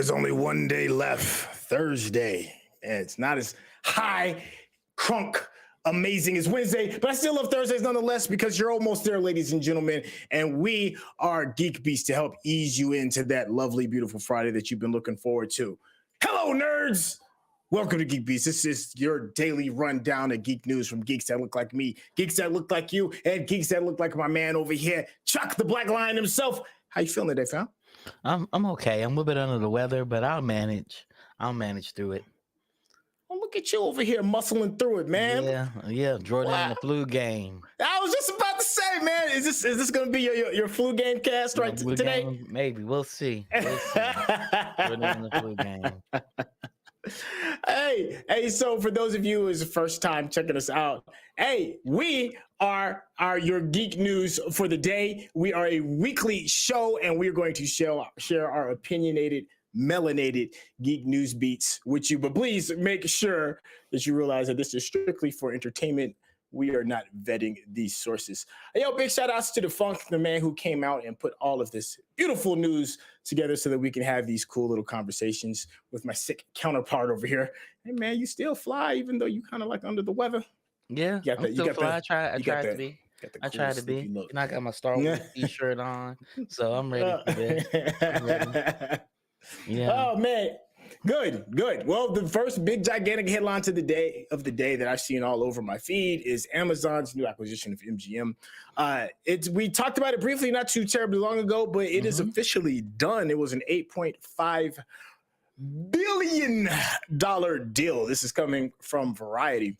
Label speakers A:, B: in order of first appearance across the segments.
A: there's only one day left, Thursday, and it's not as high, crunk, amazing as Wednesday, but I still love Thursdays nonetheless because you're almost there, ladies and gentlemen, and we are GeekBeast to help ease you into that lovely, beautiful Friday that you've been looking forward to. Hello, nerds! Welcome to GeekBeast. This is your daily rundown of geek news from geeks that look like me, geeks that look like you, and geeks that look like my man over here, Chuck the Black Lion himself. How you feeling today, fam?
B: I'm okay. I'm a little bit under the weather, but I'll manage. I'll manage through it.
A: Well, look at you over here muscling through it, man.
B: Yeah. Jordan in the flu game.
A: I was just about to say, man, is this going to be your flu game cast right today?
B: Game, maybe we'll see. Jordan in the flu game.
A: Hey, so for those of you who is the first time checking us out, hey, we are your geek news for the day. We are a weekly show, and we're going to share our opinionated, melanated geek news beats with you. But please make sure that you realize that this is strictly for entertainment. We are not vetting these sources. Yo, big shout outs to the Funk, the man who came out and put all of this beautiful news together so that we can have these cool little conversations with my sick counterpart over here. Hey, man, you still fly even though you kind of like under the weather.
B: Yeah, I'm still fly. I tried to be. I tried to be. And I got my Star Wars t-shirt on, so I'm ready for this.
A: Yeah. Oh, man. Good. Well, the first big gigantic headline of the day that I've seen all over my feed is Amazon's new acquisition of MGM. We talked about it briefly not too terribly long ago, but it is officially done. It was an $8.5 billion deal. This is coming from Variety.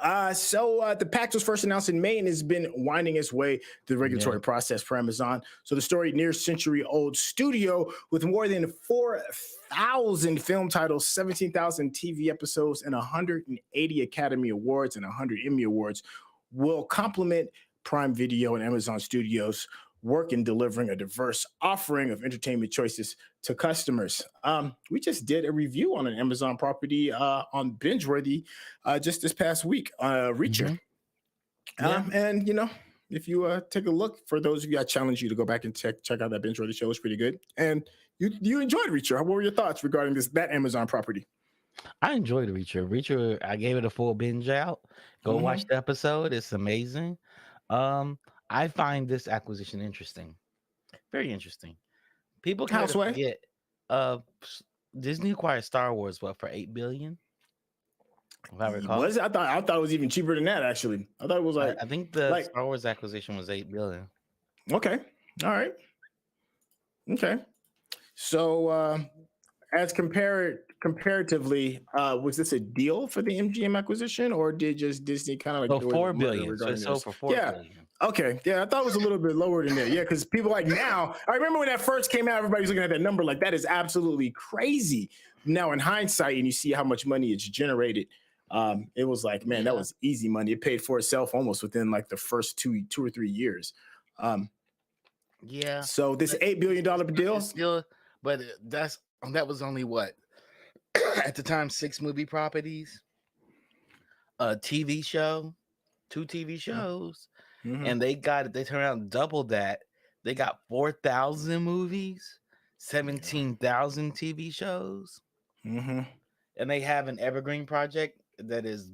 A: The pact was first announced in May and has been winding its way through the regulatory process for Amazon. So the story, near century-old studio with more than 4,000 film titles, 17,000 TV episodes, and 180 Academy Awards and 100 Emmy Awards, will complement Prime Video and Amazon Studios' work in delivering a diverse offering of entertainment choices to customers. We just did a review on an Amazon property on Bingeworthy just this past week, Reacher. And you know, if you take a look, for those of you, I challenge you to go back and check out that Bingeworthy show. It's pretty good. And you enjoyed Reacher. What were your thoughts regarding that Amazon property?
B: I enjoyed Reacher. I gave it a full binge out. Go watch the episode. It's amazing. I find this acquisition interesting. Very interesting. People kind of forget Disney acquired Star Wars for $8 billion. If I recall.
A: I thought it was even cheaper than that, actually. I thought it was
B: I think the Star Wars acquisition was $8 billion.
A: Okay. All right. Okay. So as comparatively, was this a deal for the MGM acquisition, or did just Disney kind of like
B: $4 billion? So it sold for $4 billion.
A: Okay. Yeah, I thought it was a little bit lower than that. Yeah, because people like now, I remember when that first came out, everybody's looking at that number like that is absolutely crazy. Now in hindsight, and you see how much money it's generated, it was like, man, that was easy money. It paid for itself almost within like the first two or 3 years. So this $8 billion deal,
B: still, but that was only what at the time 6 movie properties, a TV show, 2 TV shows. And they turned around and doubled that. They got 4,000 movies, 17,000 TV shows. And they have an evergreen project that is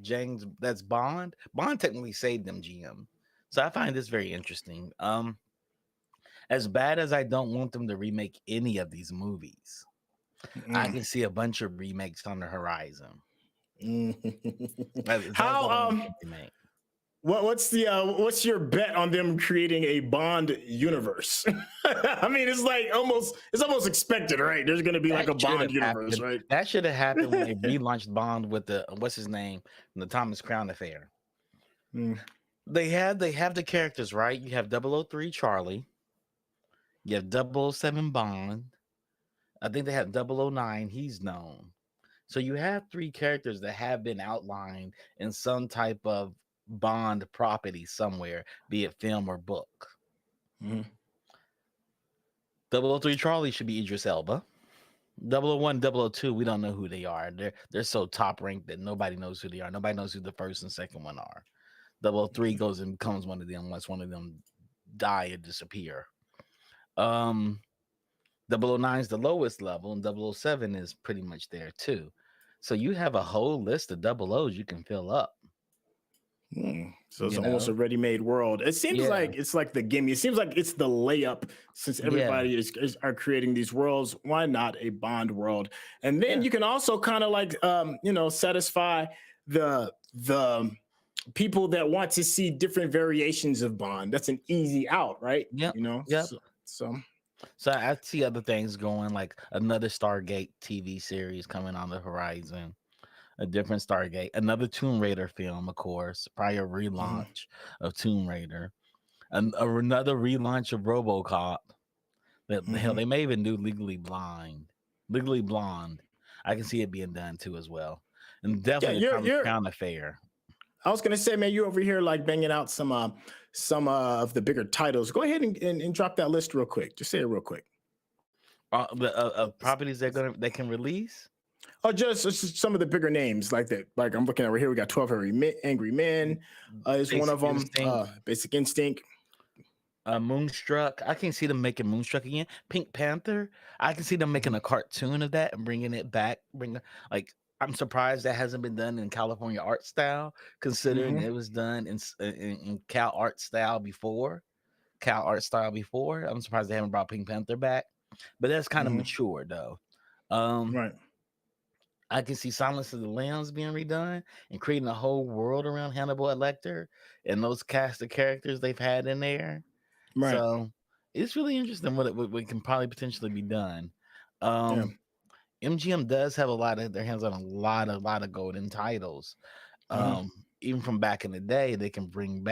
B: that's Bond. Bond technically saved MGM. So I find this very interesting. As bad as I don't want them to remake any of these movies, I can see a bunch of remakes on the horizon.
A: What's your bet on them creating a Bond universe? I mean, it's almost expected, right? There's going to be like a Bond universe, right?
B: That should have happened when they relaunched Bond with the what's his name, the Thomas Crown Affair. They have the characters, right? You have 003 Charlie, you have 007 Bond. I think they have 009. He's known. So you have 3 characters that have been outlined in some type of Bond property somewhere, be it film or book. 003 Charlie should be Idris Elba. 001, 002, we don't know who they are. They're so top ranked that nobody knows who they are. Nobody knows who the first and second one are. 003 goes and becomes one of them once one of them die or disappear. 009 is the lowest level, and 007 is pretty much there too. So you have a whole list of double O's you can fill up.
A: So it's
B: You
A: almost
B: know,
A: a ready-made world. It seems
B: yeah,
A: like it's like the gimme. It seems like it's the layup since
B: yeah,
A: everybody are creating these worlds. Why not a Bond world? And then
B: yeah,
A: you can also kind of like satisfy the people that want to see different variations of Bond. That's an easy out, right?
B: yep,
A: You know,
B: yep.
A: so
B: So I see other things going, like another Stargate TV series coming on the horizon, a different Stargate, another Tomb Raider film, of course, probably a
A: mhm,
B: relaunch of Tomb Raider, and another relaunch of RoboCop. That hell,
A: mhm.
B: they may even do Legally Blonde. I can see it being done too as well, and
A: Yeah,
B: definitely the
A: you're.
B: Crown Affair.
A: I was gonna say, man, you over here like banging out some of the bigger titles. Go ahead and drop that list real quick. Just say it real quick.
B: The properties they can release.
A: Oh, just some of the bigger names like that. Like I'm looking over here. We got 12 Angry Men is one of
B: Basic
A: them.
B: Instinct,
A: Basic Instinct.
B: Moonstruck. I can see them making Moonstruck again. Pink Panther. I can see them making
A: Mhm,
B: a cartoon of that and bringing it back. Like, I'm surprised that hasn't been done in California art style, considering
A: mhm,
B: it was done in Cal art style before. Cal art style before. I'm surprised they haven't brought Pink Panther back, but that's kind of
A: mhm.
B: mature though. Um,
A: Right,
B: I can see Silence of the Lambs being redone and creating a whole world around Hannibal Lecter and those cast of characters they've had in there.
A: right.
B: So it's really interesting what can probably potentially be done.
A: Yeah.
B: Um, MGM does have a lot of their hands on a lot of golden titles.
A: Mhm,
B: Um, Even from back in the day, they can bring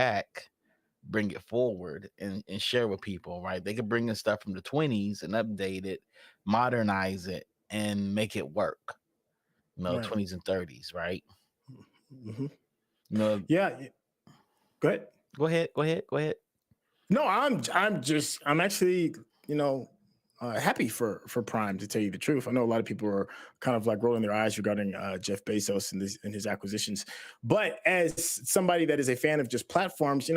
B: it forward and share with people, right? They could bring in stuff from the 20s and update it, modernize it, and make it work.
A: right.
B: 20s and 30s, right?
A: Mhm.
B: You know,
A: Yeah. Go ahead.
B: go ahead.
A: No, I'm actually, you know, happy for Prime to tell you the truth. I know a lot of people are kind of like rolling their eyes regarding Jeff Bezos and his acquisitions, but as somebody that is a fan of just platforms,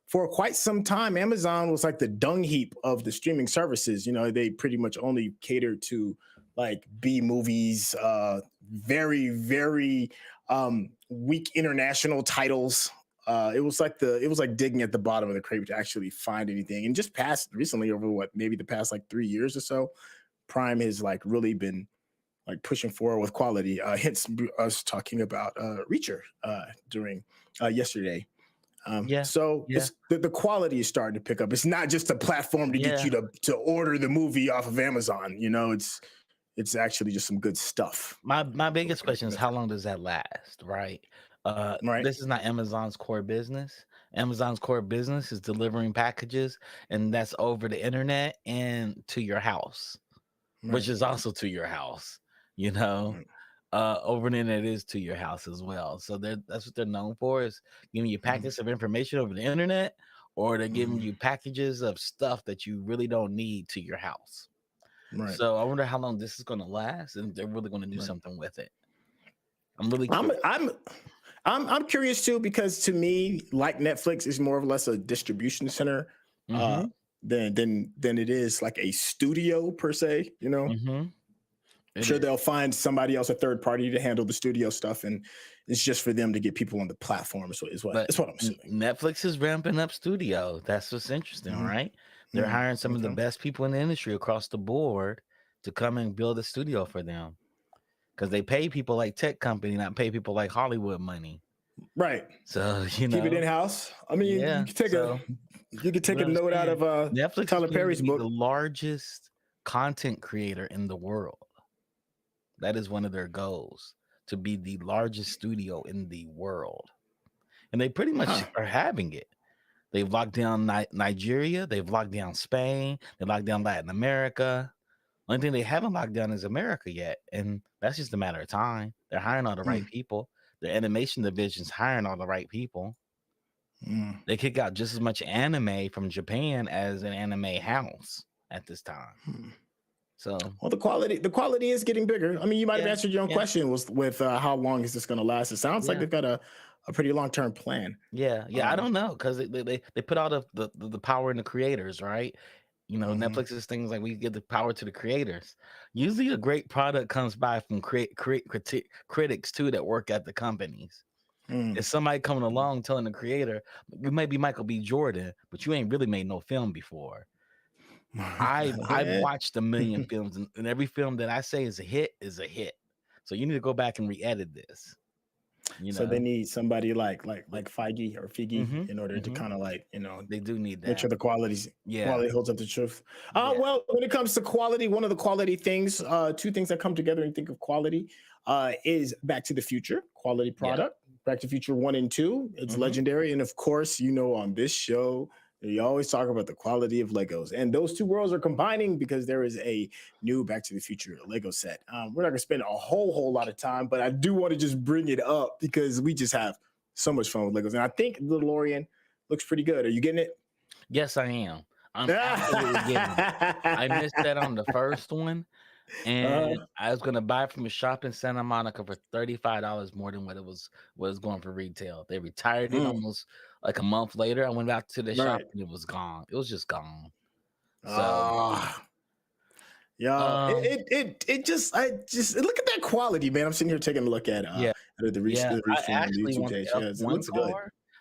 A: for quite some time, Amazon was like the dung heap of the streaming services. They pretty much only catered to like B movies, very weak international titles. It was like digging at the bottom of the crate to actually find anything. And just past recently, over what maybe the past like 3 years or so, Prime has like really been like pushing forward with quality. Hence us talking about Reacher during yesterday.
B: Yeah,
A: So
B: yeah,
A: it's the quality is starting to pick up. It's not just a platform to get
B: yeah.
A: you to order the movie off of Amazon. It's actually just some good stuff.
B: My
A: So
B: biggest
A: we're
B: question
A: making
B: is
A: that
B: how
A: fair.
B: long does that last, right?
A: Right,
B: This is not Amazon's core business. Amazon's core business is delivering packages, and that's over the internet and to your house, which
A: right,
B: is also to your house. You know,
A: right.
B: over the internet is to your house as well. So that's what they're known for, is giving you
A: Mhm,
B: packets of information over the internet, or they're giving
A: mhm,
B: you packages of stuff that you really don't need to your house.
A: right,
B: So I wonder how long this is going to last, and they're really going to do
A: right.
B: something with it. I'm really
A: I'm
B: curious.
A: I'm I'm curious too because to me, like Netflix is more or less a distribution center uh
B: Mhm,
A: than it is like a studio per se.
B: mhm.
A: I'm
B: It
A: sure
B: is.
A: they'll find somebody else, a third party, to handle the studio stuff, and it's just for them to get people on the platform. So is what
B: But
A: is what I'm assuming.
B: Netflix is ramping up studio. That's what's interesting,
A: Hmm.
B: right? They're
A: Hmm.
B: hiring some of the
A: Okay.
B: best people in the industry across the board to come and build a studio for them, because they pay people like tech company, not pay people like Hollywood money.
A: Right.
B: So,
A: Keep it in house. I mean,
B: yeah. So
A: you could
B: that's
A: take
B: what
A: a
B: I'm
A: note out
B: saying.
A: of
B: Netflix is
A: Tyler
B: going to
A: Perry's
B: be the
A: book.
B: largest content creator in the world. That is one of their goals, to be the largest studio in the world. And they pretty much
A: Huh.
B: are having it. They've locked down Nigeria. They've locked down Spain. They locked down Latin America. Only thing they haven't locked down is America yet, and that's just a matter of time. They're hiring all the right
A: Mm,
B: people. The animation division's hiring all the right people.
A: mm,
B: They kick out just as much anime from Japan as an anime house at this time.
A: mm.
B: So
A: Well, the quality is getting bigger. I mean, you might have
B: yeah,
A: answered your own
B: yeah,
A: question with how long is this going to last? It sounds like
B: yeah.
A: they've got a pretty long term plan.
B: Yeah, yeah, I
A: Um,
B: don't know, because they put all the power in the creators, right? Netflix's things like we give the power to the creators. Usually, a great product comes by from critics too that work at the companies. It's somebody coming along telling the creator, "You may be Michael B. Jordan, but you ain't really made no film before." I've watched a million films, and every film that I say is a hit is a hit. So you need to go back and re-edit this.
A: So they need somebody like Feige or Figgy in order to kind of
B: they do need that.
A: make sure the quality holds up the truth. Well, when it comes to quality, one of the quality things, two things that come together and think of quality is Back to the Future, quality product. Back to the Future 1 and 2, it's legendary. And of course, on this show, you always talk about the quality of Legos. And those two worlds are combining because there is a new Back to the Future Lego set. We're not going to spend a whole lot of time, but I do want to just bring it up because we just have so much fun with Legos. And I think the DeLorean looks pretty good. Are you getting it?
B: Yes, I am. I'm absolutely getting it. I missed that on the first one. And I was gonna buy it from a shop in Santa Monica for $35 more than what it was going for retail. They retired it almost like a month later. I went back to the shop and it was gone. It was just gone. So
A: it just look at that quality, man. I'm sitting here taking a look at the recent YouTube page. It looks good.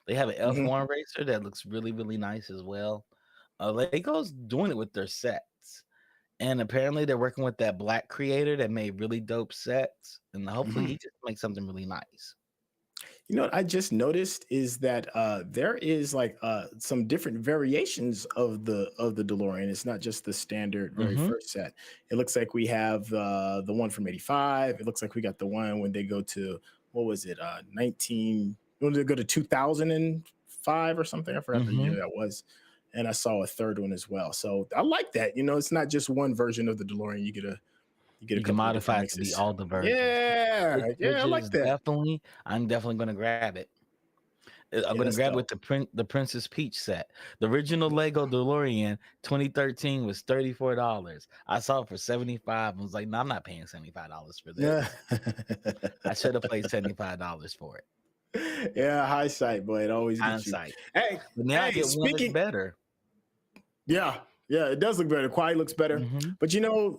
B: They have an F1 racer that looks really, really nice as well. Lego's doing it with their sets. And apparently they're working with that black creator that made really dope sets. And hopefully he just makes something really nice.
A: What I just noticed is that there is some different variations of the DeLorean. It's not just the standard very first set. It looks like we have the one from 85. It looks like we got the one when they go to, what was it, when they go to 2005 or something. I forgot the year that was. And I saw a third one as well. So I like that. It's not just one version of the DeLorean. You can
B: modify it to be all the versions.
A: Yeah, I like that.
B: I'm definitely going to grab it. I'm going to grab it with the Princess Peach set. The original Lego DeLorean 2013 was $34. I saw it for $75. I was like, no, I'm not paying $75 for this. I should have paid $75 for it.
A: Yeah, hindsight, boy. It always gets you. Hey,
B: but now I get one that's better.
A: Yeah, it does look better. Quality looks better. But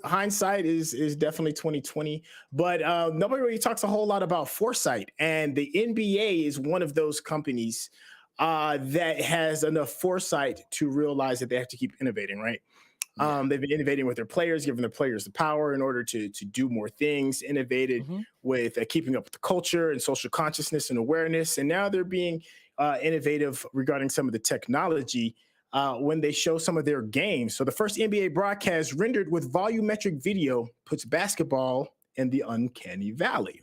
A: hindsight is definitely 2020. But nobody really talks a whole lot about foresight. And the NBA is one of those companies that has enough foresight to realize that they have to keep innovating, right? They've been innovating with their players, giving their players the power in order to do more things, innovated with keeping up with the culture and social consciousness and awareness. And now they're being innovative regarding some of the technology when they show some of their games. So the first NBA broadcast rendered with volumetric video puts basketball in the uncanny valley.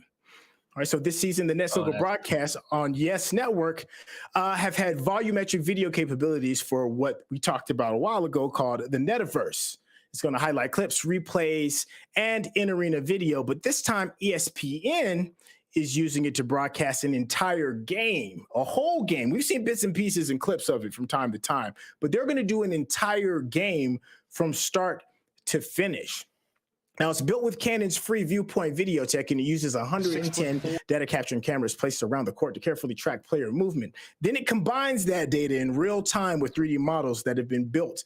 A: All right, so this season, the Nets local broadcasts on Yes Network have had volumetric video capabilities for what we talked about a while ago called the Netiverse. It's going to highlight clips, replays, and in-arena video. But this time, ESPN is using it to broadcast an entire game, a whole game. We've seen bits and pieces and clips of it from time to time, but they're going to do an entire game from start to finish. Now, it's built with Canon's free viewpoint video tech, and it uses 110 data capturing cameras placed around the court to carefully track player movement. Then it combines that data in real time with 3D models that have been built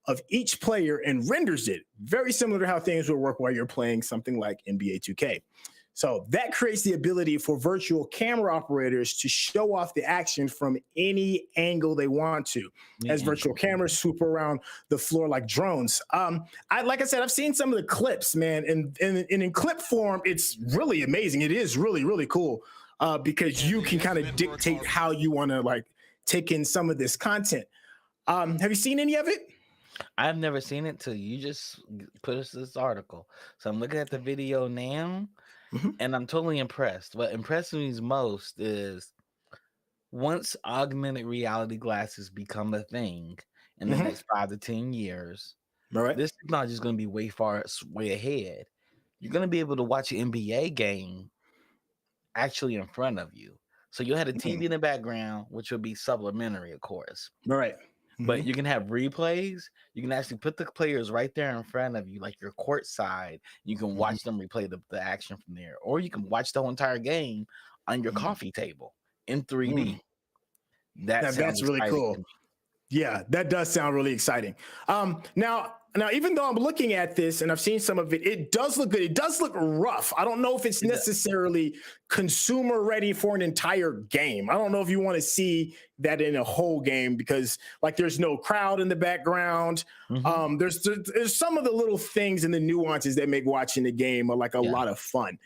A: of each player and renders it, very similar to how things would work while you're playing something like NBA 2K. So that creates the ability for virtual camera operators to show off the action from any angle they want to, as virtual cameras swoop around the floor like drones. Like I said, I've seen some of the clips, man, and in clip form, it's really amazing. It is really, really cool because you can kind of dictate how you want to take in some of this content. Have you seen any of it?
B: I've never seen it till you just put us this article. So I'm looking at the video now. And I'm totally impressed. What impresses me most is once augmented reality glasses become a thing in the next 5 to 10 years, this technology is going to be way ahead. You're going to be able to watch an NBA game actually in front of you. So you'll have a TV in the background, which will be supplementary, of course. But you can have replays. You can actually put the players right there in front of you, like your court side. You can watch them replay the action from there. Or you can watch the whole entire game on your coffee table in 3D.
A: That's really cool. Yeah, that does sound really exciting. Now, even though I'm looking at this and I've seen some of it, it does look good. It does look rough. I don't know if it's necessarily consumer ready for an entire game. I don't know if you want to see that in a whole game because, like, there's no crowd in the background. There's some of the little things and the nuances that make watching the game a lot of fun.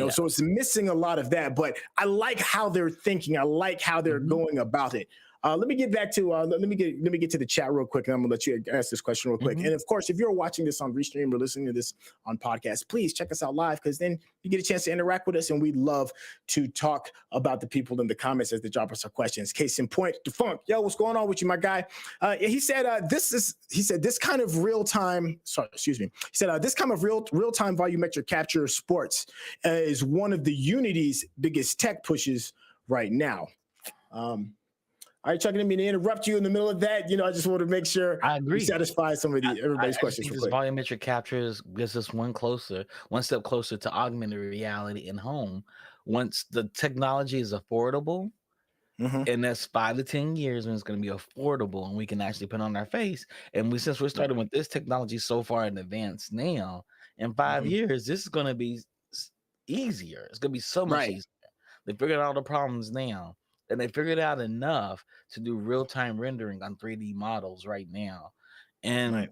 A: So it's missing a lot of that. But I like how they're thinking. I like how they're going about it. Let me get back to let me get to the chat real quick, and I'm gonna let you ask this question real quick. And of course, if you're watching this on Restream or listening to this on podcast, please check us out live because then you get a chance to interact with us, and we'd love to talk about the people in the comments as they drop us our questions. Case in point, Defunk, yo, what's going on with you, my guy? He said this kind of real time. Sorry, excuse me. He said this kind of real time volumetric capture of sports is one of the Unity's biggest tech pushes right now. All right, Chuck, I didn't mean to interrupt you in the middle of that. I just want to make sure
B: I agree.
A: We satisfy some of everybody's questions.
B: This volumetric captures gives us one step closer to augmented reality in home. Once the technology is affordable, and that's 5 to 10 years when it's going to be affordable and we can actually put on our face. And since we're starting with this technology so far in advance now, in 5 years, this is going to be easier. It's going to be so much easier. They figured out all the problems now. And they figured out enough to do real-time rendering on 3D models right now. And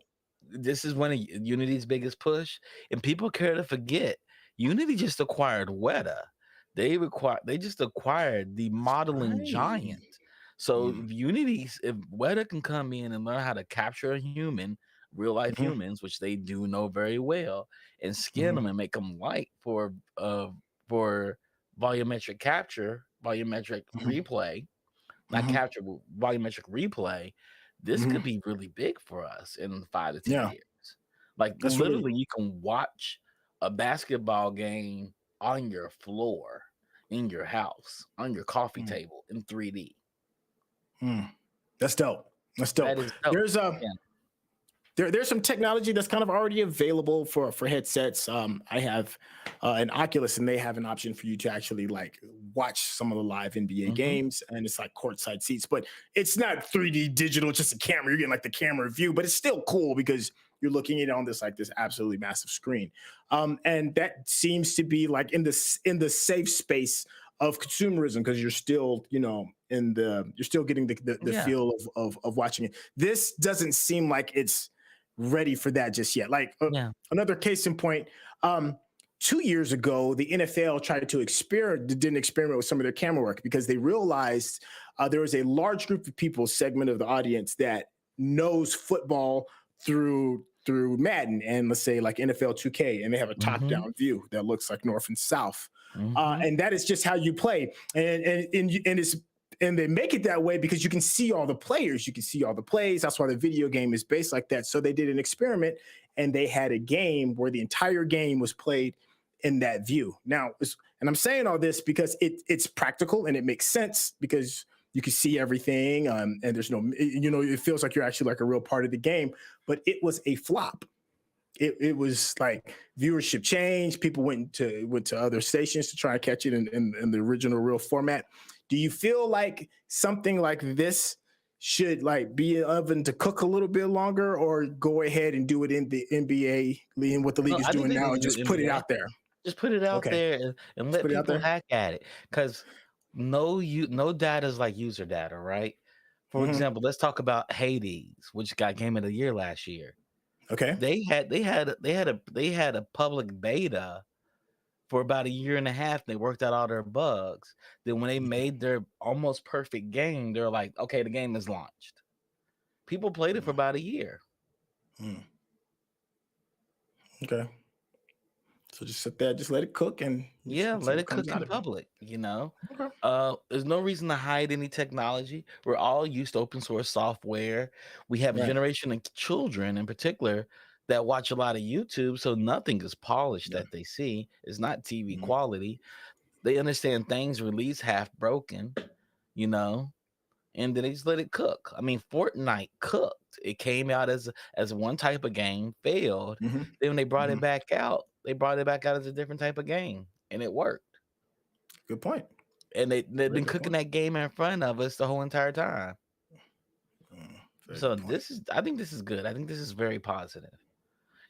B: this is one of Unity's biggest push. And people care to forget, Unity just acquired Weta. They just acquired the modeling giant. So if Weta can come in and learn how to capture a human, real-life humans, which they do know very well, and skin them and make them light for volumetric capture, volumetric replay, not capture, but volumetric replay, this could be really big for us in 5 to 10 years. Like that's literally you can watch a basketball game on your floor, in your house, on your coffee table in 3D.
A: That's dope. That's dope.
B: That is dope.
A: There's some technology that's kind of already available for headsets. I have an Oculus, and they have an option for you to actually like watch some of the live NBA games, and it's like courtside seats, but it's not 3D digital, just a camera. You're getting like the camera view, but it's still cool because you're looking at it on this absolutely massive screen. And that seems to be like in the safe space of consumerism because you're still, you're still getting the feel of watching it. This doesn't seem like it's ready for that just yet. Another case in point, 2 years ago, the NFL tried to did an experiment with some of their camera work because they realized there was a large group of people, segment of the audience, that knows football through Madden and let's say like NFL 2K, and they have a top-down view that looks like north and south. And that is just how you play. And they make it that way because you can see all the players, you can see all the plays. That's why the video game is based like that. So they did an experiment, and they had a game where the entire game was played in that view. Now, and I'm saying all this because it's practical and it makes sense because you can see everything, and there's no, it feels like you're actually like a real part of the game. But it was a flop. It was like viewership changed. People went to other stations to try and catch it in the original real format. Do you feel like something like this should like be an oven to cook a little bit longer, or go ahead and do it in the NBA, in what the league is doing now, and just put it out there?
B: Just put it out there and let people hack at it. Because no data is like user data, right? For example, let's talk about Hades, which got Game of the Year last year.
A: Okay.
B: They had a public beta for about a year and a half. They worked out all their bugs. Then when they made their almost perfect game, they're like, okay, the game is launched. People played it for about a year.
A: Okay. So just sit there, just let it cook, and
B: let it cook in public.
A: Okay.
B: There's no reason to hide any technology. We're all used to open source software. We have a generation of children in particular that watch a lot of YouTube, so nothing is polished that they see. It's not TV quality. They understand things release half broken, and then they just let it cook. I mean, Fortnite cooked. It came out as one type of game, failed. Then when they brought it back out, as a different type of game, and it worked.
A: Good point.
B: And they've been cooking that game in front of us the whole entire time.
A: Very
B: So
A: good point.
B: I think this is good. I think this is very positive.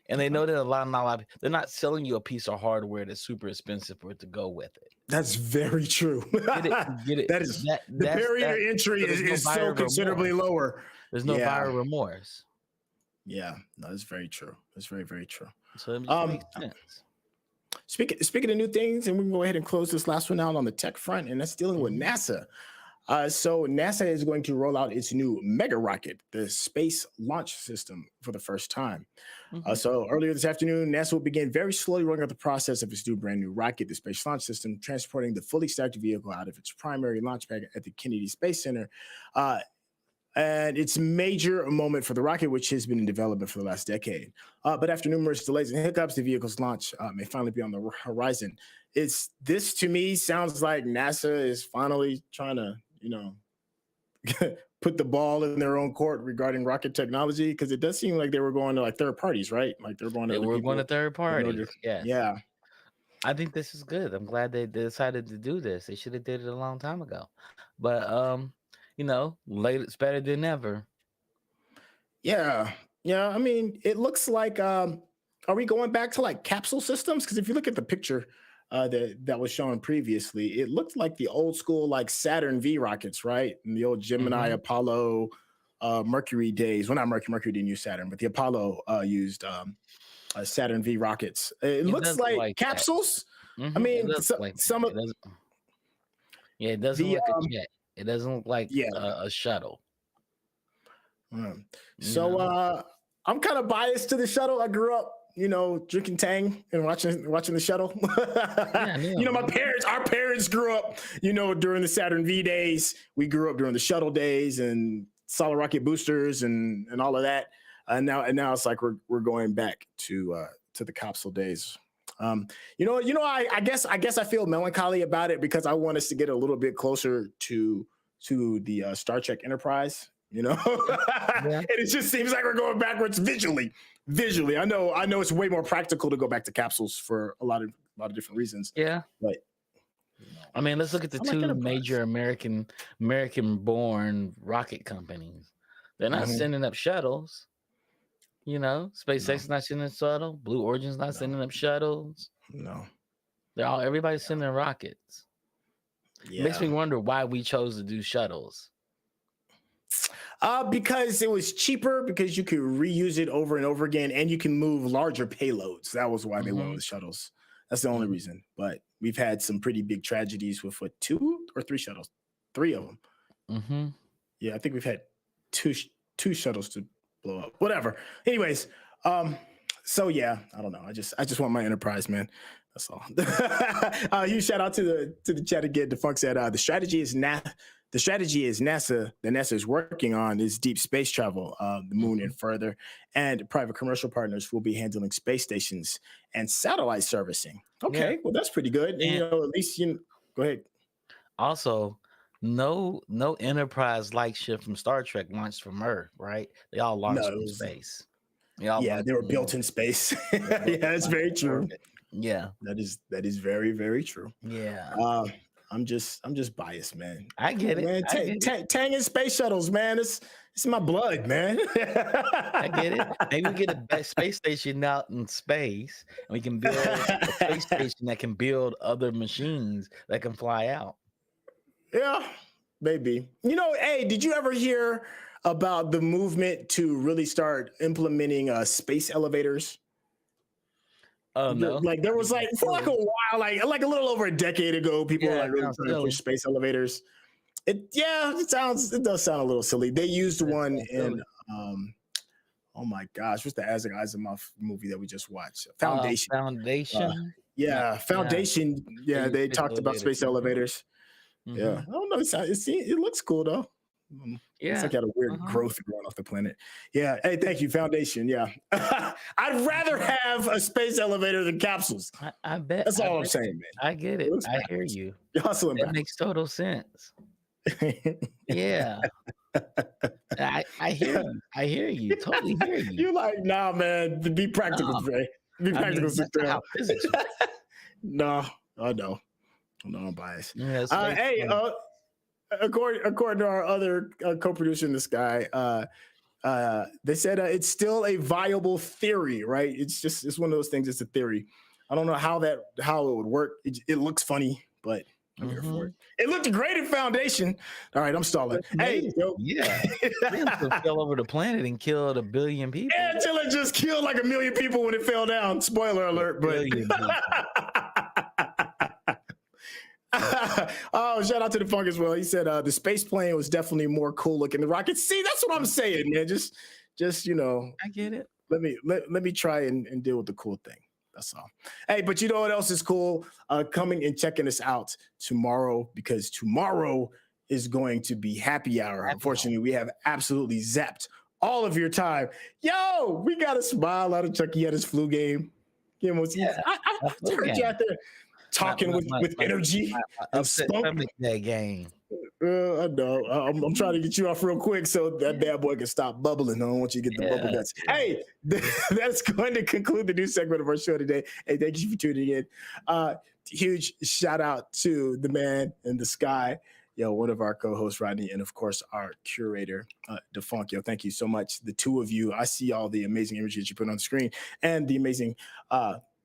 B: And they know that not a lot they're not selling you a piece of hardware that's super expensive for it to go with it.
A: That's very true.
B: Get it, get it.
A: That is the
B: That's
A: barrier
B: that.
A: to entry
B: So there's no
A: is so
B: buyer
A: considerably
B: remorse.
A: lower.
B: There's no
A: Yeah,
B: buyer remorse.
A: yeah, no, that's very true. That's very, very true.
B: So it just
A: Um,
B: makes sense.
A: speaking of new things, and we can go ahead and close this last one out on the tech front, and that's dealing with
B: Mhm.
A: NASA. So NASA is going to roll out its new mega rocket, the Space Launch System, for the first time.
B: Mhm.
A: So earlier this afternoon, NASA will begin very slowly rolling out the process of its new brand new rocket, the Space Launch System, transporting the fully stacked vehicle out of its primary launch pad at the Kennedy Space Center. Uh, and it's a major moment for the rocket, which has been in development for the last decade. But after numerous delays and hiccups, the vehicle's launch may finally be on the horizon. This to me sounds like NASA is finally trying to, put the ball in their own court regarding rocket technology, because it does seem like they were going to like third parties, right? Like they're going to other
B: We're going to
A: people
B: third
A: in
B: parties.
A: order.
B: Yes.
A: Yeah,
B: I think this is good. I'm glad they decided to do this. They should have did it a long time ago. But late it's better than never.
A: yeah, yeah. I mean, it looks like. Are we going back to like capsule systems? Because if you look at the picture that was shown previously, it looked like the old school like Saturn V rockets, right? And the old Gemini,
B: Mhm.
A: Apollo, Mercury days. Well, not Mercury. Mercury didn't use Saturn, but the Apollo used Saturn V rockets. It
B: It
A: looks
B: does look
A: like
B: like that.
A: capsules. I
B: It
A: mean,
B: does look like
A: some
B: that.
A: of
B: It doesn't. Yeah, it doesn't
A: the
B: look like a jet. It doesn't look like
A: yeah.
B: a shuttle.
A: Mm.
B: You
A: So
B: know.
A: I'm kind of biased to the shuttle. I grew up, drinking Tang and watching the shuttle.
B: Yeah, I know.
A: Our parents grew up, during the Saturn V days. We grew up during the shuttle days and solid rocket boosters and all of that. And now it's like we're going back to the capsule days. I guess I feel melancholy about it because I want us to get a little bit closer to the Star Trek Enterprise.
B: Yeah.
A: And it just seems like we're going backwards visually. Visually, I know it's way more practical to go back to capsules for a lot of different reasons.
B: Yeah.
A: But
B: I mean, let's look at the
A: I like
B: two
A: Enterprise.
B: major American-born rocket companies. They're not
A: Mhm.
B: sending up shuttles. SpaceX
A: No,
B: is not sending a shuttle. Blue Origin's not
A: no,
B: sending up shuttles.
A: no.
B: Everybody's sending rockets. It makes me
A: Yeah.
B: wonder why we chose to do shuttles.
A: Because it was cheaper, because you could reuse it over and over again, and you can move larger payloads. That was why they went
B: Mhm.
A: with shuttles. That's the only
B: Mhm.
A: reason. But we've had some pretty big tragedies with what, 2 or 3 shuttles? 3 of them.
B: Mhm.
A: Yeah, I think we've had two shuttles to blow up. Whatever. Anyways, so yeah, I don't know. I just want my Enterprise, man. That's all. Huge shout out to the chat again. The Funk said the strategy is NASA that NASA is working on is deep space travel, the moon and further, and private commercial partners will be handling space stations and satellite servicing. Okay,
B: Yeah.
A: well that's pretty good. And
B: And
A: at least go ahead.
B: also, no Enterprise like ship from Star Trek launched from Earth, right? They all
A: No,
B: launched
A: it
B: from
A: was
B: space. They all
A: yeah,
B: launched
A: they were
B: from
A: built in space.
B: they're
A: Yeah,
B: built in
A: that's very true.
B: orbit. Yeah.
A: That is very, very true.
B: Yeah.
A: I'm just biased, man.
B: I
A: Come
B: get
A: on,
B: it.
A: man.
B: I get it.
A: Tang and space shuttles, man. It's in my blood, man.
B: I get it. Maybe we get a space station out in space, and we can build a space station that can build other machines that can fly out.
A: Yeah, maybe. Hey, did you ever hear about the movement to really start implementing space elevators?
B: Oh no!
A: Like there
B: I
A: was
B: think
A: like
B: that's
A: for like a
B: silly.
A: while, like a little over a decade ago, people were
B: Yeah,
A: like
B: it
A: really
B: sounds
A: trying to push
B: silly.
A: space elevators. It does sound a little silly. They used
B: That
A: one
B: sounds
A: in
B: silly.
A: oh my gosh, what's the Isaac Asimov movie that we just watched? Foundation. Uh,
B: Foundation. Yeah,
A: yeah,
B: yeah.
A: Foundation.
B: They
A: Yeah,
B: use
A: they
B: space
A: talked about
B: elevators.
A: space elevators. Yeah,
B: Mm-hmm.
A: I don't know. It looks cool though. Looks
B: Yeah.
A: like it had a weird
B: Uh-huh.
A: growth growing off the planet. Yeah. Hey, thank you, Foundation. Yeah. I'd rather have a space elevator than capsules.
B: I bet.
A: That's
B: I
A: all I'm
B: bet.
A: saying, man.
B: I get
A: It
B: it.
A: looks
B: I hear
A: backwards.
B: you.
A: You're hustling
B: That makes total sense. Yeah. I hear you. I hear you. Totally hear you.
A: You're like, nah, man. Be practical,
B: No,
A: Trey. Be
B: I
A: practical,
B: mean that's not
A: sister.
B: how physics works.
A: No, I know. No, I'm biased.
B: Yeah, space.
A: Hey, according to our other co-producer in the sky, They said it's still a viable theory, right? It's one of those things. It's a theory. I don't know how it would work. It looks funny, but I'm here for it. It looked great in Foundation. All right, I'm stalling. Hey, yo.
B: Yeah, it fell over the planet and killed 1 billion people.
A: Yeah, until it just killed like 1 million people when it fell down. Spoiler alert, but oh, shout out to the Funk as well. He said the space plane was definitely more cool looking than rocket. See, that's what I'm saying, man. Just
B: I get it.
A: Let me try and deal with the cool thing. That's all. Hey, but you know what else is cool? Coming and checking us out tomorrow, because tomorrow is going to be happy hour. Unfortunately, we have absolutely zapped all of your time. Yo, we got a smile out of Chucky at his flu game. I heard you out there talking with energy and spunk.
B: That game.
A: I know. I'm trying to get you off real quick so that bad boy can stop bubbling. I don't want you to get the bubble guts. Hey, that's going to conclude the new segment of our show today. Hey, thank you for tuning in. Huge shout out to the man in the sky, one of our co-hosts, Rodney, and of course our curator, Defunk. Thank you so much. The two of you, I see all the amazing images you put on the screen and the amazing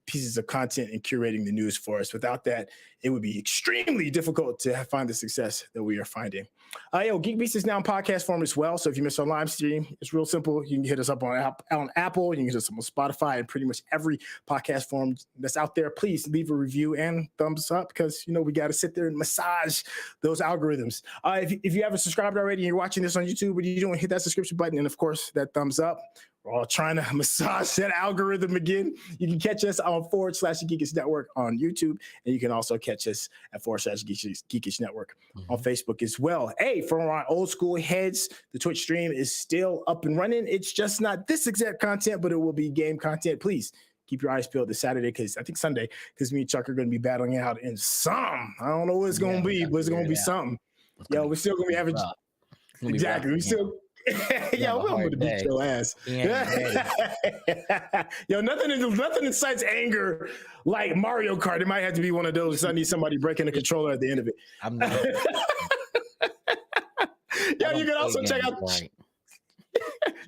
A: pieces of content and curating the news for us. Without that, it would be extremely difficult to find the success that we are finding. GeekBeast is now in podcast form as well. So if you missed our live stream, it's real simple. You can hit us up on Apple. You can hit us up on Spotify and pretty much every podcast form that's out there. Please leave a review and thumbs up, because we got to sit there and massage those algorithms. If you haven't subscribed already and you're watching this on YouTube, what are you doing? Hit that subscription button and of course that thumbs up. We're all trying to massage that algorithm again. You can catch us on /Geekish Network on YouTube, and you can also catch us at /Geekish Network on Facebook as well. Hey, for our old school heads, the Twitch stream is still up and running. It's just not this exact content, but it will be game content. Please keep your eyes peeled this Saturday, because I think Sunday, because me and Chuck are going to be battling it out in some. I don't know what it's going to be, but it's going to be something. We're still going to be having. Exactly. We still. We're gonna beat your ass. Nothing incites anger like Mario Kart. It might have to be one of those. I need somebody breaking the controller at the end of it.
B: I'm not.
A: You can also check out.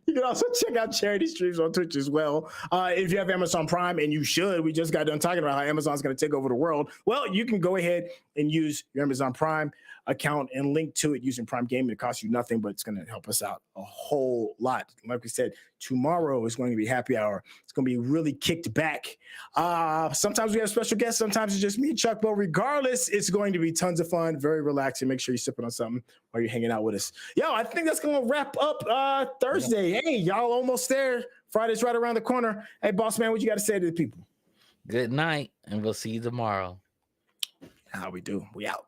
A: You can also check out charity streams on Twitch as well. If you have Amazon Prime, and you should, we just got done talking about how Amazon's going to take over the world. Well, you can go ahead and use your Amazon Prime account and link to it using Prime Gaming. It costs you nothing, but it's going to help us out a whole lot. Like we said, tomorrow is going to be happy hour. It's going to be really kicked back. Sometimes we have special guests. Sometimes it's just me and Chuck. But regardless, it's going to be tons of fun, very relaxing. Make sure you're sipping on something while you're hanging out with us. I think that's going to wrap up Thursday. Hey, y'all almost there. Friday's right around the corner. Hey, boss man, what you got to say to the people?
B: Good night, and we'll see you tomorrow.
A: How we do. We out.